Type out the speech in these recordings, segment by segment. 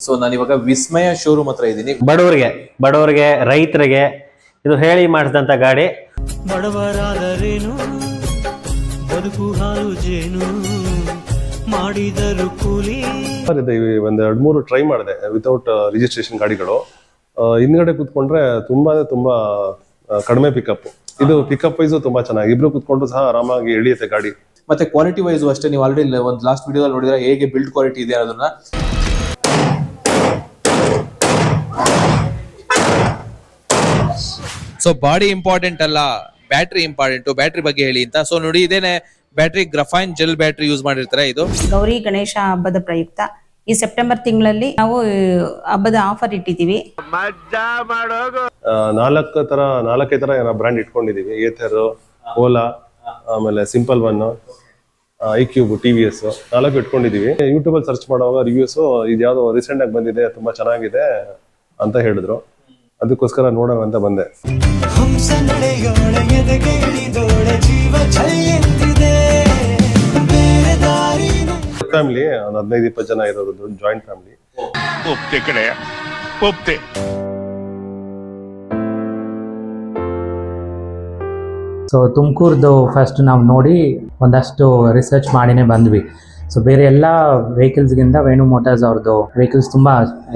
So ನಾನು ಇವಾಗ ವಿಸ್ಮಯ showroom ಹತ್ರ ಇದ್ದೀನಿ. ಬಡವರಿಗೆ ರೈತರಿಗೆ ಇದು ಹೇಳಿ ಮಾಡಿಸಿದಂತ ಗಾಡಿ. ಬಡವರಾದರೇನು ಬದುಕು ಹಾಲು ಜೇನು ಮಾಡಿದರು ಕೂಲಿ. ಒಂದು 2-3 ಟ್ರೈ ಮಾಡಿದೆ ವಿತೌಟ್ ರಿಜಿಸ್ಟ್ರೇಷನ್ ಗಾಡಿಗಳು. ಹಿಂದ್ಗಡೆ ಕೂತ್ಕೊಂಡ್ರೆ ತುಂಬಾ ಕಡಿಮೆ ಪಿಕಪ್. ಇದು ಪಿಕಪ್ ವೈಸು ತುಂಬಾ ಚೆನ್ನಾಗಿ, ಇಬ್ರು ಕೂತ್ಕೊಂಡು ಸಹ ಆರಾಮಾಗಿ ಎಳಿಯುತ್ತೆ ಗಾಡಿ. ಮತ್ತೆ ಕ್ವಾಲಿಟಿ ವೈಸ್ ಅಷ್ಟೇ. ನೀವು ಆಲ್ರೆಡಿ ಒಂದು ಲಾಸ್ಟ್ ವಿಡಿಯೋದಲ್ಲಿ ನೋಡಿದ್ರೆ ಹೇಗೆ ಬಿಲ್ಡ್ ಕ್ವಾಲಿಟಿ ಇದೆ ಅದನ್ನ. ಸೊ ಬಾಡಿ ಇಂಪಾರ್ಟೆಂಟ್ ಅಲ್ಲ, ಬ್ಯಾಟ್ರಿ ಇಂಪಾರ್ಟೆಂಟ್. ಬ್ಯಾಟ್ರಿ ಬಗ್ಗೆ ಹೇಳಿ ಅಂತ. ಸೊ ನೋಡಿ, ಇದೇನೆ ಬ್ಯಾಟ್ರಿ, ಗ್ರಫೈನ್ ಜೆಲ್ ಬ್ಯಾಟ್ರಿ ಯೂಸ್ ಮಾಡಿರ್ತಾರೆ. ಇದು ಗೌರಿ ಗಣೇಶ ಹಬ್ಬದ ಪ್ರಯುಕ್ತ ಈ ಸೆಪ್ಟೆಂಬರ್ ತಿಂಗಳಲ್ಲಿ ನಾವು ಹಬ್ಬದ ಆಫರ್ ಇಟ್ಟಿದ್ದೀವಿ. 4 ತರ ಬ್ರ್ಯಾಂಡ್ ಇಟ್ಕೊಂಡಿದೀವಿ. ಏಥರ್, ಓಲಾ, ಆಮೇಲೆ ಸಿಂಪಲ್ ಒನ್, ಐಕ್ಯೂಬ್, TVS 4 ಇಟ್ಕೊಂಡಿದೀವಿ. ಯೂಟ್ಯೂಬ್ ಅಲ್ಲಿ ಸರ್ಚ್ ಮಾಡುವಾಗ ರಿವ್ಯೂಸ್ ಇದ್ಯಾವುದೋ ರೀಸೆಂಟ್ ಆಗಿ ಬಂದಿದೆ, ತುಂಬಾ ಚೆನ್ನಾಗಿದೆ ಅಂತ ಹೇಳಿದ್ರು. ಅದಕ್ಕೋಸ್ಕರ ನೋಡೋಣ ಅಂತ ಬಂದೆ. ಫ್ಯಾಮಿಲಿ ಒಂದು 15-20 ಜನ ಇರೋದು, ಜಾಯಿಂಟ್ ಫ್ಯಾಮಿಲಿ. ಸೊ ತುಮಕೂರ್ದು ಫಸ್ಟ್ ನಾವು ನೋಡಿ ಒಂದಷ್ಟು ರಿಸರ್ಚ್ ಮಾಡಿನೇ ಬಂದ್ವಿ. ಸೊ ಬೇರೆ ಎಲ್ಲ ವೆಹಿಕಲ್ಸ್ಗಿಂತ ವೇಣು ಮೋಟಾರ್ಸ್ ಅವ್ರದ್ದು ವೆಹಿಕಲ್ಸ್ ತುಂಬ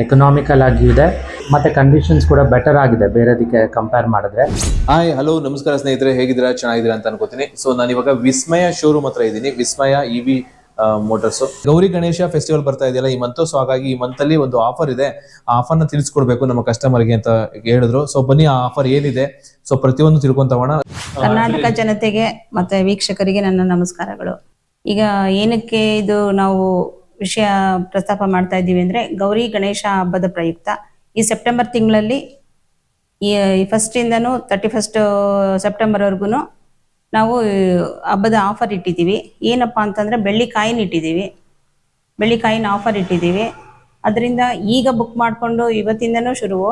ಎಕನಾಮಿಕಲ್ ಆಗಿದೆ ಮತ್ತು ಕಂಡೀಷನ್ಸ್ ಕೂಡ ಬೆಟರ್ ಆಗಿದೆ ಬೇರೆದಕ್ಕೆ ಕಂಪೇರ್ ಮಾಡಿದ್ರೆ. ಹಾಯ್, ಹಲೋ, ನಮಸ್ಕಾರ ಸ್ನೇಹಿತರೆ, ಹೇಗಿದ್ದೀರಾ? ಚೆನ್ನಾಗಿದ್ದೀರಾ ಅಂತ ಅನ್ಕೋತೀನಿ. ಸೊ ನಾನು ಇವಾಗ ವಿಸ್ಮಯ ಶೋರೂಮ್ ಹತ್ರ ಇದ್ದೀನಿ. ವಿಸ್ಮಯ EV motors. Gauri Ganesha festival ಬರ್ತಾ ಇದೆಯಲ್ಲ ಈ ಮಂತ್. ಸೊ ಹಾಗಾಗಿ ಈ ಮಂತ್ ಅಲ್ಲಿ ಒಂದು ಆಫರ್ ಇದೆ. ಆ ಆಫರ್ ನ ತಿಳಿಸ್ಕೊಡ್ಬೇಕು ನಮ್ಮ ಕಸ್ಟಮರ್ಗೆ ಅಂತ ಹೇಳಿದ್ರು. ಸೊ ಬನ್ನಿ, ಆ ಆಫರ್ ಏನಿದೆ, ಸೊ ಪ್ರತಿಯೊಂದು ತಿಳ್ಕೊಂತವಣ. ಕರ್ನಾಟಕ ಜನತೆಗೆ ಮತ್ತೆ ವೀಕ್ಷಕರಿಗೆ ನನ್ನ ನಮಸ್ಕಾರಗಳು. ಈಗ ಏನಕ್ಕೆ ಇದು ನಾವು ವಿಷಯ ಪ್ರಸ್ತಾಪ ಮಾಡ್ತಾ ಇದ್ದೀವಿ ಅಂದ್ರೆ, ಗೌರಿ ಗಣೇಶ ಹಬ್ಬದ ಪ್ರಯುಕ್ತ ಈ ಸೆಪ್ಟೆಂಬರ್ ತಿಂಗಳಲ್ಲಿ ಈ 1st ಇಂದನೂ 31st ಸೆಪ್ಟೆಂಬರ್ವರೆಗೂ ನಾವು ಹಬ್ಬದ ಆಫರ್ ಇಟ್ಟಿದ್ದೀವಿ. ಏನಪ್ಪಾ ಅಂತಂದ್ರೆ, ಬೆಳ್ಳಿ ಕಾಯಿನ್ ಇಟ್ಟಿದ್ದೀವಿ, ಬೆಳ್ಳಿ ಕಾಯಿನ್ ಆಫರ್ ಇಟ್ಟಿದ್ದೀವಿ. ಅದರಿಂದ ಈಗ ಬುಕ್ ಮಾಡಿಕೊಂಡು, ಇವತ್ತಿಂದನೂ ಶುರುವು,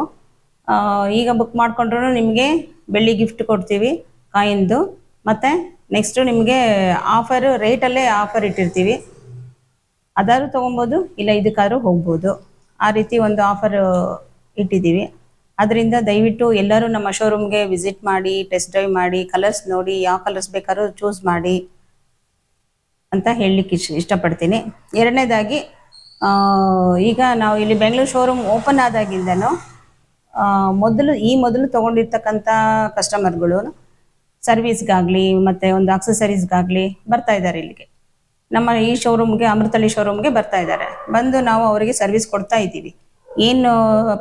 ಈಗ ಬುಕ್ ಮಾಡಿಕೊಂಡ್ರೂ ನಿಮಗೆ ಬೆಳ್ಳಿ ಗಿಫ್ಟ್ ಕೊಡ್ತೀವಿ, ಕಾಯಿನ್ದು. ಮತ್ತು ನೆಕ್ಸ್ಟು ನಿಮಗೆ ಆಫರ್ ರೇಟಲ್ಲೇ ಆಫರ್ ಇಟ್ಟಿರ್ತೀವಿ. ಅದಾದ್ರೂ ತೊಗೊಬೋದು, ಇಲ್ಲ ಇದಕ್ಕಾದ್ರೂ ಹೋಗ್ಬೋದು. ಆ ರೀತಿ ಒಂದು ಆಫರ್ ಇಟ್ಟಿದ್ದೀವಿ. ಅದರಿಂದ ದಯವಿಟ್ಟು ಎಲ್ಲರೂ ನಮ್ಮ ಶೋರೂಮ್ಗೆ ವಿಸಿಟ್ ಮಾಡಿ, ಟೆಸ್ಟ್ ಡ್ರೈವ್ ಮಾಡಿ, ಕಲರ್ಸ್ ನೋಡಿ, ಯಾವ ಕಲರ್ಸ್ ಬೇಕಾದ್ರೂ ಚೂಸ್ ಮಾಡಿ ಅಂತ ಹೇಳಲಿಕ್ಕೆ ಇಷ್ಟಪಡ್ತೀನಿ. ಎರಡನೇದಾಗಿ, ಈಗ ನಾವು ಇಲ್ಲಿ ಬೆಂಗಳೂರು ಶೋರೂಮ್ ಓಪನ್ ಆದಾಗಿಂದನೂ ಮೊದಲು ತೊಗೊಂಡಿರ್ತಕ್ಕಂಥ ಕಸ್ಟಮರ್ಗಳು ಸರ್ವಿಸ್ಗಾಗಲಿ ಮತ್ತು ಒಂದು ಅಕ್ಸೆಸರೀಸ್ಗಾಗಲಿ ಬರ್ತಾ ಇದ್ದಾರೆ ಇಲ್ಲಿಗೆ. ನಮ್ಮ ಈ ಶೋರೂಮ್ಗೆ, ಅಮೃತಹಳ್ಳಿ ಶೋರೂಮ್ಗೆ ಬರ್ತಾ ಇದ್ದಾರೆ. ಬಂದು ನಾವು ಅವರಿಗೆ ಸರ್ವಿಸ್ ಕೊಡ್ತಾ ಇದ್ದೀವಿ. ಏನು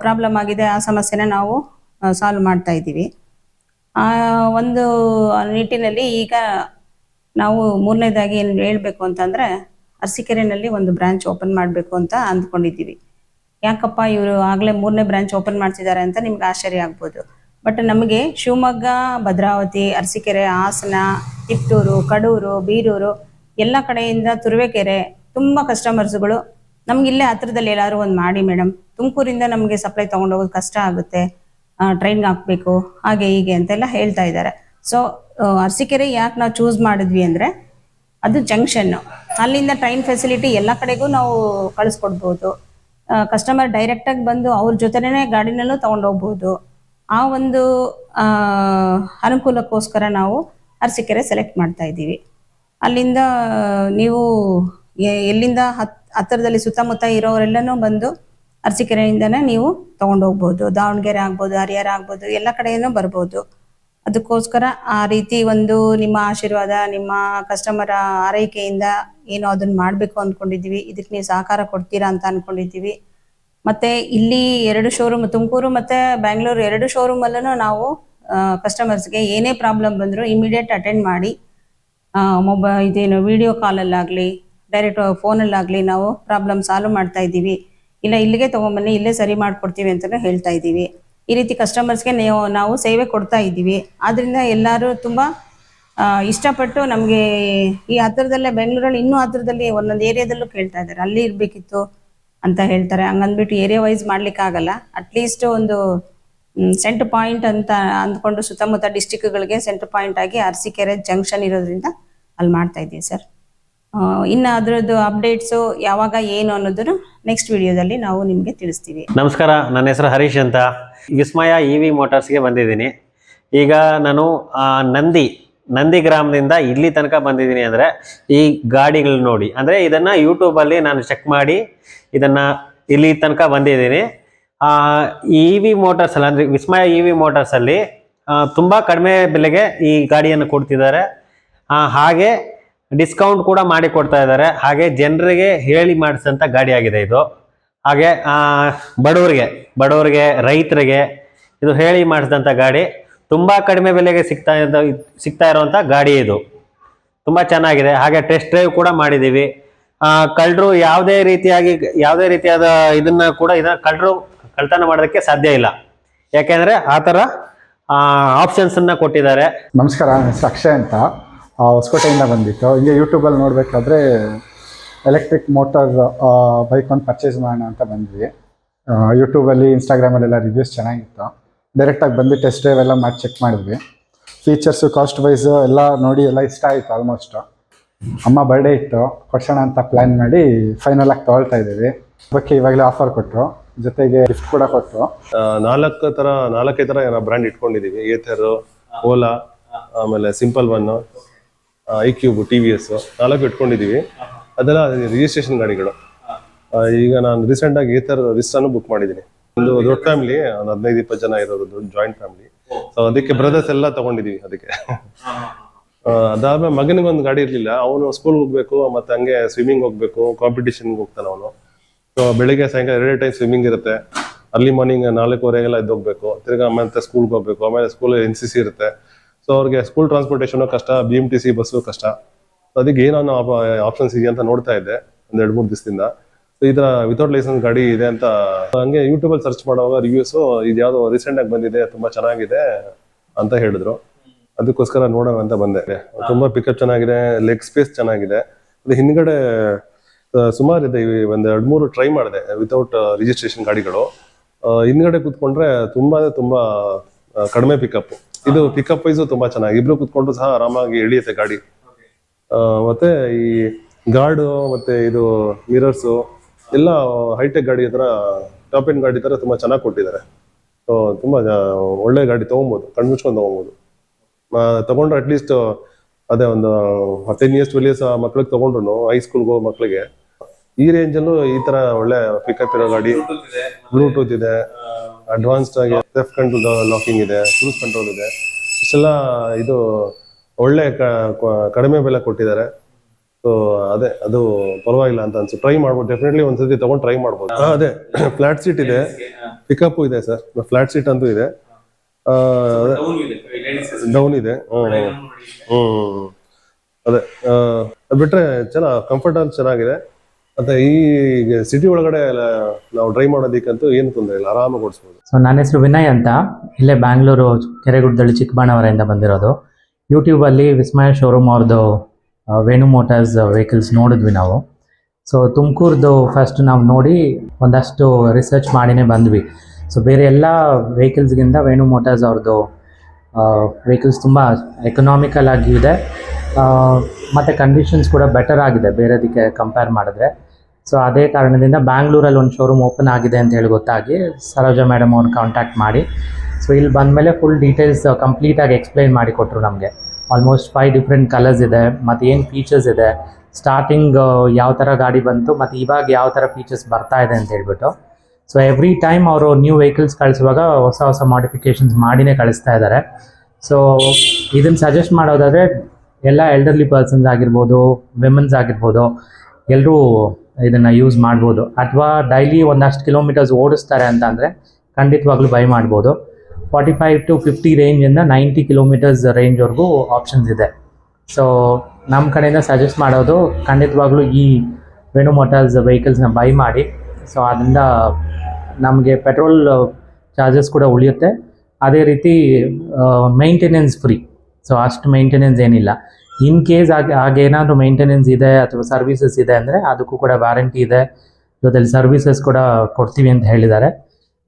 ಪ್ರಾಬ್ಲಮ್ ಆಗಿದೆ ಆ ಸಮಸ್ಯೆನ ನಾವು ಸಾಲ್ವ್ ಮಾಡ್ತಾ ಇದ್ದೀವಿ. ಆ ಒಂದು ನಿಟ್ಟಿನಲ್ಲಿ ಈಗ ನಾವು ಮೂರನೇದಾಗಿ ಏನು ಹೇಳಬೇಕು ಅಂತಂದರೆ, ಅರಸೀಕೆರೆಯಲ್ಲಿ ಒಂದು ಬ್ರಾಂಚ್ ಓಪನ್ ಮಾಡಬೇಕು ಅಂತ ಅಂದ್ಕೊಂಡಿದ್ದೀವಿ. ಯಾಕಪ್ಪ ಇವರು ಆಗಲೇ 3ನೇ ಬ್ರಾಂಚ್ ಓಪನ್ ಮಾಡ್ತಿದ್ದಾರೆ ಅಂತ ನಿಮ್ಗೆ ಆಶ್ಚರ್ಯ ಆಗ್ಬೋದು. ಬಟ್ ನಮಗೆ ಶಿವಮೊಗ್ಗ, ಭದ್ರಾವತಿ, ಅರಸೀಕೆರೆ, ಹಾಸನ, ತಿಪ್ಟೂರು, ಕಡೂರು, ಬೀರೂರು ಎಲ್ಲ ಕಡೆಯಿಂದ, ತುರುವೇಕೆರೆ ತುಂಬ ಕಸ್ಟಮರ್ಸ್ಗಳು ನಮ್ಗೆ ಇಲ್ಲೇ ಹತ್ರದಲ್ಲಿ ಎಲ್ಲಾದ್ರೂ ಒಂದು ಮಾಡಿ ಮೇಡಮ್, ತುಮಕೂರಿಂದ ನಮಗೆ ಸಪ್ಲೈ ತೊಗೊಂಡೋಗೋದು ಕಷ್ಟ ಆಗುತ್ತೆ, ಟ್ರೈನ್ಗೆ ಹಾಕಬೇಕು, ಹಾಗೆ ಹೀಗೆ ಅಂತೆಲ್ಲ ಹೇಳ್ತಾ ಇದ್ದಾರೆ. ಸೊ ಅರಸೀಕೆರೆ ಯಾಕೆ ನಾವು ಚೂಸ್ ಮಾಡಿದ್ವಿ ಅಂದರೆ, ಅದು ಜಂಕ್ಷನ್ನು, ಅಲ್ಲಿಂದ ಟ್ರೈನ್ ಫೆಸಿಲಿಟಿ ಎಲ್ಲ ಕಡೆಗೂ ನಾವು ಕಳಿಸ್ಕೊಡ್ಬೋದು. ಕಸ್ಟಮರ್ ಡೈರೆಕ್ಟಾಗಿ ಬಂದು ಅವ್ರ ಜೊತೆನೇ ಗಾಡಿನಲ್ಲೂ ತೊಗೊಂಡೋಗ್ಬೋದು. ಆ ಒಂದು ಅನುಕೂಲಕ್ಕೋಸ್ಕರ ನಾವು ಅರಸೀಕೆರೆ ಸೆಲೆಕ್ಟ್ ಮಾಡ್ತಾ ಇದ್ದೀವಿ. ಅಲ್ಲಿಂದ ನೀವು ಎಲ್ಲಿಂದ ಹತ್ತಿರದಲ್ಲಿ ಸುತ್ತಮುತ್ತ ಇರೋರೆಲ್ಲನೂ ಬಂದು ಅರಸೀಕೆರೆಯಿಂದನೇ ನೀವು ತೊಗೊಂಡೋಗ್ಬೋದು. ದಾವಣಗೆರೆ ಆಗ್ಬೋದು, ಹರಿಹರ ಆಗ್ಬೋದು, ಎಲ್ಲ ಕಡೆಯೂ ಬರ್ಬೋದು. ಅದಕ್ಕೋಸ್ಕರ ಆ ರೀತಿ ಒಂದು ನಿಮ್ಮ ಆಶೀರ್ವಾದ, ನಿಮ್ಮ ಕಸ್ಟಮರ ಆರೈಕೆಯಿಂದ ಏನೋ ಅದನ್ನು ಮಾಡಬೇಕು ಅಂದ್ಕೊಂಡಿದ್ದೀವಿ. ಇದಕ್ಕೆ ನೀವು ಸಹಕಾರ ಕೊಡ್ತೀರಾ ಅಂತ ಅಂದ್ಕೊಂಡಿದ್ದೀವಿ. ಮತ್ತು ಇಲ್ಲಿ 2 ಶೋರೂಮ್, ತುಮಕೂರು ಮತ್ತು ಬ್ಯಾಂಗ್ಳೂರು 2 ಶೋರೂಮಲ್ಲೂ ನಾವು ಕಸ್ಟಮರ್ಸ್ಗೆ ಏನೇ ಪ್ರಾಬ್ಲಮ್ ಬಂದರೂ ಇಮಿಡಿಯೇಟ್ ಅಟೆಂಡ್ ಮಾಡಿ, ಇದೇನು ವಿಡಿಯೋ ಕಾಲಲ್ಲಾಗಲಿ, ಡೈರೆಕ್ಟ್ ಫೋನಲ್ಲಾಗಲಿ ನಾವು ಪ್ರಾಬ್ಲಮ್ ಸಾಲ್ವ್ ಮಾಡ್ತಾ ಇದ್ದೀವಿ. ಇಲ್ಲ ಇಲ್ಲಿಗೆ ತೊಗೊಂಬನ್ನಿ, ಇಲ್ಲೇ ಸರಿ ಮಾಡಿಕೊಡ್ತೀವಿ ಅಂತಲೂ ಹೇಳ್ತಾ ಇದ್ದೀವಿ. ಈ ರೀತಿ ಕಸ್ಟಮರ್ಸ್ಗೆ ನಾವು ಸೇವೆ ಕೊಡ್ತಾ ಇದ್ದೀವಿ. ಆದ್ದರಿಂದ ಎಲ್ಲರೂ ತುಂಬ ಇಷ್ಟಪಟ್ಟು ನಮಗೆ ಈ ಹತ್ತಿರದಲ್ಲೇ, ಬೆಂಗಳೂರಲ್ಲಿ ಇನ್ನೂ ಹತ್ತಿರದಲ್ಲಿ ಒಂದೊಂದು ಏರಿಯಾದಲ್ಲೂ ಕೇಳ್ತಾ ಇದ್ದಾರೆ, ಅಲ್ಲಿ ಇರಬೇಕಿತ್ತು ಅಂತ ಹೇಳ್ತಾರೆ. ಹಂಗಂದ್ಬಿಟ್ಟು ಏರಿಯಾ ವೈಸ್ ಮಾಡ್ಲಿಕ್ಕಾಗಲ್ಲ. ಅಟ್ಲೀಸ್ಟ್ ಒಂದು ಸೆಂಟರ್ ಪಾಯಿಂಟ್ ಅಂತ ಅಂದ್ಕೊಂಡು ಸುತ್ತಮುತ್ತ ಡಿಸ್ಟಿಕ್ಗಳಿಗೆ ಸೆಂಟರ್ ಪಾಯಿಂಟ್ ಆಗಿ ಅರಸೀಕೆರೆ ಜಂಕ್ಷನ್ ಇರೋದ್ರಿಂದ ಅಲ್ಲಿ ಮಾಡ್ತಾ ಇದ್ದೀವಿ ಸರ್. ಇನ್ನು ಅದರದ್ದು ಅಪ್ಡೇಟ್ಸು ಯಾವಾಗ ಏನು ಅನ್ನೋದನ್ನು ನೆಕ್ಸ್ಟ್ ವಿಡಿಯೋದಲ್ಲಿ ನಾವು ನಿಮಗೆ ತಿಳಿಸ್ತೀವಿ. ನಮಸ್ಕಾರ, ನನ್ನ ಹೆಸರು ಹರೀಶ್ ಅಂತ. ವಿಸ್ಮಯ EV ಮೋಟಾರ್ಸ್ಗೆ ಬಂದಿದ್ದೀನಿ. ಈಗ ನಾನು ನಂದಿ ಗ್ರಾಮದಿಂದ ಇಲ್ಲಿ ತನಕ ಬಂದಿದ್ದೀನಿ. ಅಂದರೆ ಈ ಗಾಡಿಗಳು ನೋಡಿ, ಅಂದರೆ ಇದನ್ನು ಯೂಟ್ಯೂಬಲ್ಲಿ ನಾನು ಚೆಕ್ ಮಾಡಿ ಇದನ್ನು ಇಲ್ಲಿ ತನಕ ಬಂದಿದ್ದೀನಿ. EV ಮೋಟಾರ್ಸಲ್ಲಿ ಅಂದರೆ ವಿಸ್ಮಯ EV ಮೋಟಾರ್ಸಲ್ಲಿ ತುಂಬ ಕಡಿಮೆ ಬೆಲೆಗೆ ಈ ಗಾಡಿಯನ್ನು ಕೊಡ್ತಿದ್ದಾರೆ. ಹಾಗೆ ಡಿಸ್ಕೌಂಟ್ ಕೂಡ ಮಾಡಿ ಕೊಡ್ತಾ ಇದ್ದಾರೆ. ಹಾಗೆ ಜನರಿಗೆ ಹೇಳಿ ಮಾಡಿಸೋಂಥ ಗಾಡಿ ಆಗಿದೆ ಇದು. ಹಾಗೆ ಬಡವರಿಗೆ ರೈತರಿಗೆ ಇದು ಹೇಳಿ ಮಾಡಿಸಿದಂಥ ಗಾಡಿ. ತುಂಬ ಕಡಿಮೆ ಬೆಲೆಗೆ ಸಿಗ್ತಾ ಇರೋವಂಥ ಗಾಡಿ ಇದು. ತುಂಬ ಚೆನ್ನಾಗಿದೆ. ಹಾಗೆ ಟೆಸ್ಟ್ ಡ್ರೈವ್ ಕೂಡ ಮಾಡಿದ್ದೀವಿ. ಕಳ್ಳರು ಯಾವುದೇ ರೀತಿಯಾದ ಕಳ್ತನ ಮಾಡೋದಕ್ಕೆ ಸಾಧ್ಯ ಇಲ್ಲ. ಯಾಕೆಂದರೆ ಆ ಥರ ಆಪ್ಷನ್ಸನ್ನು ಕೊಟ್ಟಿದ್ದಾರೆ. ನಮಸ್ಕಾರ, ನನ್ನ ಹೆಸರು ಅಕ್ಷಯ್ ಅಂತ, ಹೊಸಕೋಟೆಯಿಂದ ಬಂದಿತ್ತು. ಹಿಂಗೆ ಯೂಟ್ಯೂಬಲ್ಲಿ ನೋಡಬೇಕಾದ್ರೆ ಎಲೆಕ್ಟ್ರಿಕ್ ಮೋಟರ್ ಬೈಕ್ ಒಂದು ಪರ್ಚೇಸ್ ಮಾಡೋಣ ಅಂತ ಬಂದ್ವಿ. ಯೂಟ್ಯೂಬಲ್ಲಿ ಇನ್ಸ್ಟಾಗ್ರಾಮಲ್ಲೆಲ್ಲ ರಿವ್ಯೂಸ್ ಚೆನ್ನಾಗಿತ್ತು. ಡೈರೆಕ್ಟಾಗಿ ಬಂದು ಟೆಸ್ಟ್ ಡ್ರೈವ್ ಎಲ್ಲ ಮಾಡಿ ಚೆಕ್ ಮಾಡಿದ್ವಿ. ಫೀಚರ್ಸು ಕಾಸ್ಟ್ ವೈಸು ಎಲ್ಲ ನೋಡಿ ಎಲ್ಲ ಇಷ್ಟ ಆಯಿತು. ಆಲ್ಮೋಸ್ಟು ಅಮ್ಮ ಬರ್ಡೇ ಇತ್ತು, ಕೊಡ್ಸೋಣ ಅಂತ ಪ್ಲ್ಯಾನ್ ಮಾಡಿ ಫೈನಲಾಗಿ ತೊಗೊಳ್ತಾ ಇದ್ದೀವಿ. ಅದಕ್ಕೆ ಇವಾಗಲೇ ಆಫರ್ ಕೊಟ್ಟರು, ಜೊತೆಗೆ ಗಿಫ್ಟ್ ಕೂಡ ಕೊಟ್ಟರು. ನಾಲ್ಕೈದು ಥರ ಬ್ರ್ಯಾಂಡ್ ಇಟ್ಕೊಂಡಿದ್ದೀವಿ. ಏಥರ್, ಓಲಾ, ಆಮೇಲೆ ಸಿಂಪಲ್ ಒನ್, iQube, TVS 4 ಇಟ್ಕೊಂಡಿದ್ದೀವಿ. ಅದೆಲ್ಲ ರಿಜಿಸ್ಟ್ರೇಷನ್ ಗಾಡಿಗಳು. ಈಗ ನಾನು ರೀಸೆಂಟಾಗಿ ಏಥರ್ ರಿಸ್ಟನ್ನು ಬುಕ್ ಮಾಡಿದ್ದೀನಿ. ಒಂದು ದೊಡ್ಡ ಫ್ಯಾಮಿಲಿ, ಒಂದು 15-20 ಜನ ಇರೋದು, ದೊಡ್ಡ ಜಾಯಿಂಟ್ ಫ್ಯಾಮಿಲಿ. ಸೊ ಅದಕ್ಕೆ ಬ್ರದರ್ಸ್ ಎಲ್ಲ ತಗೊಂಡಿದ್ದೀವಿ. ಅದಕ್ಕೆ ಅದಾದ್ಮೇಲೆ ಮಗನಿಗೊಂದು ಗಾಡಿ ಇರಲಿಲ್ಲ. ಅವನು ಸ್ಕೂಲ್ಗೆ ಹೋಗ್ಬೇಕು, ಮತ್ತೆ ಹಂಗೆ ಸ್ವಿಮ್ಮಿಂಗ್ ಹೋಗ್ಬೇಕು, ಕಾಂಪಿಟೇಷನ್ಗೆ ಹೋಗ್ತಾನೆ ಅವನು. ಸೊ ಬೆಳಿಗ್ಗೆ ಸಾಯಂಕಾಲ 2 ಟೈಮ್ ಸ್ವಿಮ್ಮಿಂಗ್ ಇರುತ್ತೆ. ಅರ್ಲಿ ಮಾರ್ನಿಂಗ್ 4:15 ಎದ್ದು ಹೋಗ್ಬೇಕು, ತಿರ್ಗಾ ಮತ್ತೆ ಸ್ಕೂಲ್ಗೆ ಹೋಗ್ಬೇಕು. ಆಮೇಲೆ ಸ್ಕೂಲಲ್ಲಿ NCC ಇರುತ್ತೆ. ಸೊ ಅವ್ರಿಗೆ ಸ್ಕೂಲ್ ಟ್ರಾನ್ಸ್ಪೋರ್ಟೇಷನ್ ಕಷ್ಟ, BMTC ಬಸ್ಸು ಕಷ್ಟ. ಅದಕ್ಕೆ ಏನೋ ಆಪ್ಷನ್ಸ್ ಇದೆಯಾ ಅಂತ ನೋಡ್ತಾ ಇದ್ದೆ ಒಂದು 2-3 ದಿವಸದಿಂದ. ಸೊ ಈ ಥರ ವಿತೌಟ್ ಲೈಸೆನ್ಸ್ ಗಾಡಿ ಇದೆ ಅಂತ ಹಂಗೆ ಯೂಟ್ಯೂಬಲ್ಲಿ ಸರ್ಚ್ ಮಾಡುವಾಗ ರಿವ್ಯೂಸು ಇದು ಯಾವುದೋ ರೀಸೆಂಟಾಗಿ ಬಂದಿದೆ, ತುಂಬ ಚೆನ್ನಾಗಿದೆ ಅಂತ ಹೇಳಿದ್ರು. ಅದಕ್ಕೋಸ್ಕರ ನೋಡೋಣ ಅಂತ ಬಂದೆ. ತುಂಬ ಪಿಕಪ್ ಚೆನ್ನಾಗಿದೆ, ಲೆಗ್ ಸ್ಪೇಸ್ ಚೆನ್ನಾಗಿದೆ. ಅದು ಹಿಂದ್ಗಡೆ ಸುಮಾರು ಇದೆ. ಒಂದು 2-3 ಟ್ರೈ ಮಾಡಿದೆ ವಿತೌಟ್ ರಿಜಿಸ್ಟ್ರೇಷನ್ ಗಾಡಿಗಳು. ಹಿಂದ್ಗಡೆ ಕೂತ್ಕೊಂಡ್ರೆ ತುಂಬ ಕಡಿಮೆ ಪಿಕಪ್. ಇದು ಪಿಕಪ್ ವೈಸು ತುಂಬ ಚೆನ್ನಾಗಿ, ಇಬ್ರು ಕೂತ್ಕೊಂಡು ಸಹ ಆರಾಮಾಗಿ ಎಳಿಯುತ್ತೆ ಗಾಡಿ. ಮತ್ತೆ ಈ ಗಾರ್ಡು ಮತ್ತೆ ಇದು ಮಿರರ್ಸು ಎಲ್ಲ ಹೈಟೆಕ್ ಗಾಡಿ ಹತ್ರ, ಟಾಪ್ ಎಂಡ್ ಗಾಡಿ ಥರ ತುಂಬ ಚೆನ್ನಾಗಿ ಕೊಟ್ಟಿದ್ದಾರೆ. ಸೊ ತುಂಬ ಒಳ್ಳೆ ಗಾಡಿ ತೊಗೊಬೋದು, ಕಣ್ಮುಚ್ಕೊಂಡು ತೊಗೊಬೋದು. ತಗೊಂಡ್ರೆ ಅಟ್ಲೀಸ್ಟ್ ಅದೇ ಒಂದು 10 years 12 years ಮಕ್ಳಿಗೆ ತೊಗೊಂಡ್ರು, ಹೈಸ್ಕೂಲ್ಗೆ ಹೋಗೋ ಮಕ್ಳಿಗೆ ಈ ರೇಂಜಲ್ಲೂ ಈ ಥರ ಒಳ್ಳೆ ಪಿಕಪ್ ಇರೋ ಗಾಡಿ. ಬ್ಲೂಟೂತ್ ಇದೆ, ಅಡ್ವಾನ್ಸ್ಡ್ ಆಗಿ ಸೆಲ್ಫ್ ಕಂಟ್ರೋಲ್ ಲಾಕಿಂಗ್ ಇದೆ, ಕ್ರೂಸ್ ಕಂಟ್ರೋಲ್ ಇದೆ. ಇಷ್ಟೆಲ್ಲ ಇದು ಒಳ್ಳೆ ಕಡಿಮೆ ಬೆಲೆ ಕೊಟ್ಟಿದ್ದಾರೆ. ಸೊ ಅದೇ ಅದು ಪರವಾಗಿಲ್ಲ ಅಂತ ಅನ್ಸುತ್ತೆ. ಟ್ರೈ ಮಾಡ್ಬೋದು, ಡೆಫಿನೆಟ್ಲಿ ಒಂದ್ಸತಿ ತಗೊಂಡು ಟ್ರೈ ಮಾಡ್ಬೋದು. ಅದೇ ಫ್ಲಾಟ್ ಸೀಟ್ ಇದೆ, ಪಿಕಪ್ ಇದೆ ಸರ್. ಫ್ಲಾಟ್ ಸೀಟ್ ಅಂತೂ ಇದೆ, ಡೌನ್ ಇದೆ. ಅದೇ ಬಿಟ್ರೆ ಕಂಫರ್ಟಬಲ್ ಚೆನ್ನಾಗಿದೆ. ಮತ್ತೆ ಈ ಸಿಟಿ ಒಳಗಡೆ ನಾವು ಡ್ರೈವ್ ಮಾಡೋದಕ್ಕಂತೂ ಏನು ತೊಂದರೆ ಇಲ್ಲ, ಆರಾಮಾಗಿ ಓಡಿಸ್ಬೋದು. ಸೊ ನನ್ನ ಹೆಸರು ವಿನಯ್ ಅಂತ, ಇಲ್ಲೇ ಬ್ಯಾಂಗ್ಳೂರು ಕೆರೆಗುಡ್ಡಳ್ಳಿ ಚಿಕ್ಕಬಾಣವರದಿಂದ ಬಂದಿರೋದು. ಯೂಟ್ಯೂಬಲ್ಲಿ ವಿಸ್ಮಯ ಶೋರೂಮ್ ಅವ್ರದ್ದು ವೇಣು ಮೋಟಾರ್ಸ್ ವೆಹಿಕಲ್ಸ್ ನೋಡಿದ್ವಿ ನಾವು. ಸೊ ತುಮಕೂರ್ದು ಫಸ್ಟ್ ನಾವು ನೋಡಿ ಒಂದಷ್ಟು ರಿಸರ್ಚ್ ಮಾಡಿನೇ ಬಂದ್ವಿ. ಸೊ ಬೇರೆ ಎಲ್ಲ ವೆಹಿಕಲ್ಸ್ಗಿಂತ ವೇಣು ಮೋಟಾರ್ಸ್ ಅವ್ರದ್ದು ವೆಹಿಕಲ್ಸ್ ತುಂಬ ಎಕನಾಮಿಕಲ್ ಆಗಿ ಇದೆ, ಮತ್ತು ಕಂಡೀಷನ್ಸ್ ಕೂಡ ಬೆಟರ್ ಆಗಿದೆ ಬೇರೆದಕ್ಕೆ ಕಂಪೇರ್ ಮಾಡಿದ್ರೆ. ಸೊ ಅದೇ ಕಾರಣದಿಂದ ಬ್ಯಾಂಗ್ಳೂರಲ್ಲಿ ಒಂದು ಶೋರೂಮ್ ಓಪನ್ ಆಗಿದೆ ಅಂತ ಹೇಳಿ ಗೊತ್ತಾಗಿ ಸರೋಜಾ ಮೇಡಮ್ ಅವ್ರನ್ನ ಕಾಂಟ್ಯಾಕ್ಟ್ ಮಾಡಿ, ಸೊ ಇಲ್ಲಿ ಬಂದಮೇಲೆ ಫುಲ್ ಡೀಟೇಲ್ಸ್ ಕಂಪ್ಲೀಟಾಗಿ ಎಕ್ಸ್ಪ್ಲೈನ್ ಮಾಡಿ ಕೊಟ್ಟರು ನಮಗೆ. ಆಲ್ಮೋಸ್ಟ್ 5 ಡಿಫ್ರೆಂಟ್ ಕಲರ್ಸ್ ಇದೆ, ಮತ್ತು ಏನು ಫೀಚರ್ಸ್ ಇದೆ, ಸ್ಟಾರ್ಟಿಂಗ್ ಯಾವ ಥರ ಗಾಡಿ ಬಂತು, ಮತ್ತು ಇವಾಗ ಯಾವ ಥರ ಫೀಚರ್ಸ್ ಬರ್ತಾ ಇದೆ ಅಂತ ಹೇಳ್ಬಿಟ್ಟು. ಸೊ ಎವ್ರಿ ಟೈಮ್ ಅವರು ನ್ಯೂ ವೆಹಿಕಲ್ಸ್ ಕಳಿಸುವಾಗ ಹೊಸ ಮಾಡಿಫಿಕೇಷನ್ಸ್ ಮಾಡಿನೇ ಕಳಿಸ್ತಾ ಇದ್ದಾರೆ. ಸೊ ಇದನ್ನು ಸಜೆಸ್ಟ್ ಮಾಡೋದಾದರೆ ಎಲ್ಲ ಎಲ್ಡರ್ಲಿ ಪರ್ಸನ್ಸ್ ಆಗಿರ್ಬೋದು, ವಿಮೆನ್ಸ್ ಆಗಿರ್ಬೋದು, ಎಲ್ಲರೂ ಇದನ್ನು ಯೂಸ್ ಮಾಡ್ಬೋದು. ಅಥವಾ ಡೈಲಿ ಒಂದಷ್ಟು ಕಿಲೋಮೀಟರ್ಸ್ ಓಡಿಸ್ತಾರೆ ಅಂತ ಅಂದರೆ ಖಂಡಿತವಾಗ್ಲೂ ಬೈ ಮಾಡ್ಬೋದು. 45 to 50 ರೇಂಜಿಂದ 90 ಕಿಲೋಮೀಟರ್ಸ್ ರೇಂಜ್ವರೆಗೂ ಆಪ್ಷನ್ಸ್ ಇದೆ. ಸೊ ನಮ್ಮ ಕಡೆಯಿಂದ ಸಜೆಸ್ಟ್ ಮಾಡೋದು ಖಂಡಿತವಾಗ್ಲೂ ಈ ವೇಣು ಮೋಟಾರ್ಸ್ ವೆಹಿಕಲ್ಸ್ನ ಬೈ ಮಾಡಿ. ಸೊ ಅದರಿಂದ ನಮಗೆ ಪೆಟ್ರೋಲ್ ಚಾರ್ಜಸ್ ಕೂಡ ಉಳಿಯುತ್ತೆ, ಅದೇ ರೀತಿ ಮೇಂಟೆನೆನ್ಸ್ ಫ್ರೀ. ಸೊ ಅಷ್ಟು ಮೇಂಟೆನೆನ್ಸ್ ಏನಿಲ್ಲ. ಇನ್ ಕೇಸ್ ಹಾಗೇನಾದರೂ ಮೇಂಟೆನೆನ್ಸ್ ಇದೆ ಅಥವಾ ಸರ್ವಿಸಸ್ ಇದೆ ಅಂದರೆ ಅದಕ್ಕೂ ಕೂಡ ವ್ಯಾರಂಟಿ ಇದೆ, ಜೊತೆಲಿ ಸರ್ವಿಸಸ್ ಕೂಡ ಕೊಡ್ತೀವಿ ಅಂತ ಹೇಳಿದ್ದಾರೆ.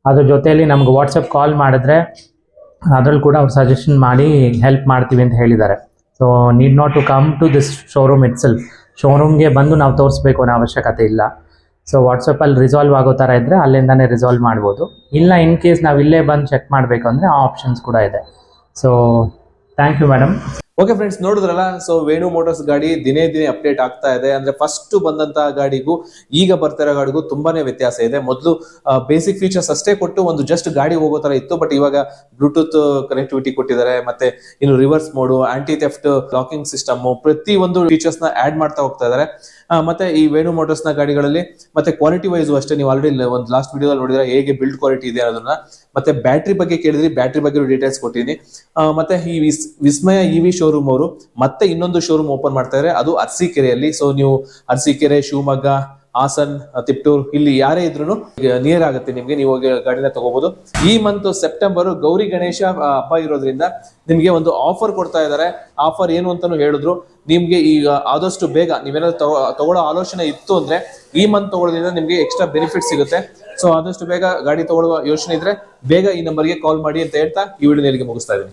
ಅದ್ರ ಜೊತೆಯಲ್ಲಿ ನಮ್ಗೆ ವಾಟ್ಸಪ್ ಕಾಲ್ ಮಾಡಿದ್ರೆ ಅದರಲ್ಲಿ ಕೂಡ ಅವ್ರು ಸಜೆಷನ್ ಮಾಡಿ ಹೆಲ್ಪ್ ಮಾಡ್ತೀವಿ ಅಂತ ಹೇಳಿದ್ದಾರೆ. So need not to come to this showroom itself. ಶೋರೂಮ್ಗೆ ಬಂದು ನಾವು ತೋರಿಸ್ಬೇಕು ಅನ್ನೋ ಅವಶ್ಯಕತೆ ಇಲ್ಲ. ಸೊ ವಾಟ್ಸಪ್ಪಲ್ಲಿ ರಿಸಾಲ್ವ್ ಆಗೋ ಥರ ಇದ್ದರೆ ಅಲ್ಲಿಂದನೇ ರಿಸಾಲ್ವ್ ಮಾಡ್ಬೋದು. ಇಲ್ಲ ಇನ್ ಕೇಸ್ ನಾವು ಇಲ್ಲೇ ಬಂದು ಚೆಕ್ ಮಾಡಬೇಕು ಅಂದರೆ ಆ ಆಪ್ಷನ್ಸ್ ಕೂಡ ಇದೆ. So thank you madam. Okay friends, ನೋಡಿದ್ರಲ್ಲ. ಸೊ ವೇಣು ಮೋಟಾರ್ಸ್ ಗಾಡಿ ದಿನೇ ದಿನೇ ಅಪ್ಡೇಟ್ ಆಗ್ತಾ ಇದೆ. ಅಂದ್ರೆ ಫಸ್ಟ್ ಬಂದಂತಹ ಗಾಡಿಗೂ ಈಗ ಬರ್ತಾ ಇರೋ ಗಾಡಿಗೂ ತುಂಬಾನೇ ವ್ಯತ್ಯಾಸ ಇದೆ. ಮೊದಲು ಬೇಸಿಕ್ ಫೀಚರ್ಸ್ ಅಷ್ಟೇ ಕೊಟ್ಟು ಒಂದು ಜಸ್ಟ್ ಗಾಡಿ ಹೋಗೋ ತರ ಇತ್ತು. ಬಟ್ ಇವಾಗ ಬ್ಲೂಟೂತ್ ಕನೆಕ್ಟಿವಿಟಿ ಕೊಟ್ಟಿದ್ದಾರೆ, ಮತ್ತೆ ಇನ್ನು reverse mode, anti theft locking system, ಪ್ರತಿ ಒಂದು ಫೀಚರ್ಸ್ ನ ಆಡ್ ಮಾಡ್ತಾ ಹೋಗ್ತಾ ಇದ್ದಾರೆ. ಮತ್ತೆ ಈ ವೇಣು ಮೋಟಾರ್ಸ್ ನ ಗಾಡಿಗಳಲ್ಲಿ ಮತ್ತೆ ಕ್ವಾಲಿಟಿ ವೈಸ್ ಅಷ್ಟೇ, ನೀವು ಆಲ್ರೆಡಿ ಒಂದು ಲಾಸ್ಟ್ ವಿಡಿಯೋ ನೋಡಿದ್ರೆ ಹೇಗೆ ಬಿಲ್ಡ್ ಕ್ವಾಲಿಟಿ ಇದೆ ಅನ್ನೋದನ್ನ. ಮತ್ತೆ ಬ್ಯಾಟ್ರಿ ಬಗ್ಗೆ ಕೇಳಿದ್ರಿ, ಬ್ಯಾಟ್ರಿ ಬಗ್ಗೆ ಡೀಟೇಲ್ಸ್ ಕೊಟ್ಟಿದ್ದೀನಿ. ಮತ್ತೆ ಈ ವಿಸ್ಮಯ ಇವಿ ಶೋರೂಮ್ ಅವರು ಮತ್ತೆ ಇನ್ನೊಂದು ಶೋರೂಮ್ ಓಪನ್ ಮಾಡ್ತಾ ಇದ್ದಾರೆ, ಅದು ಅರಸೀಕೆರೆಯಲ್ಲಿ. ಸೊ ನೀವು ಅರಸೀಕೆರೆ, ಶಿವಮೊಗ್ಗ, ಹಾಸನ್, ತಿಪ್ಟೂರ್ ಇಲ್ಲಿ ಯಾರೇ ಇದ್ರು ನಿಯರ್ ಆಗುತ್ತೆ ನಿಮ್ಗೆ, ನೀವು ಹೋಗಿ ಗಾಡಿನ ತಗೋಬಹುದು. ಈ ಮಂತ್ ಸೆಪ್ಟೆಂಬರ್ ಗೌರಿ ಗಣೇಶ ಹಬ್ಬ ಇರೋದ್ರಿಂದ ನಿಮ್ಗೆ ಒಂದು ಆಫರ್ ಕೊಡ್ತಾ ಇದ್ದಾರೆ. ಆಫರ್ ಏನು ಅಂತಾನು ಹೇಳಿದ್ರು. ನಿಮ್ಗೆ ಈಗ ಆದಷ್ಟು ಬೇಗ ನೀವೇನಾದ್ರು ತಗೊಳ್ಳೋ ಆಲೋಚನೆ ಇತ್ತು ಅಂದ್ರೆ ಈ ಮಂತ್ ತಗೊಳ್ಳೋದ್ರಿಂದ ನಿಮ್ಗೆ ಎಕ್ಸ್ಟ್ರಾ ಬೆನಿಫಿಟ್ ಸಿಗುತ್ತೆ. ಸೊ ಆದಷ್ಟು ಬೇಗ ಗಾಡಿ ತಗೊಳ್ಳುವ ಯೋಚನೆ ಇದ್ರೆ ಬೇಗ ಈ ನಂಬರ್ಗೆ ಕಾಲ್ ಮಾಡಿ ಅಂತ ಹೇಳ್ತಾ ಈ ವಿಡಿಯೋ ಇಲ್ಲಿಗೆ ಮುಗಿಸ್ತಾ ಇದ್ದೀನಿ.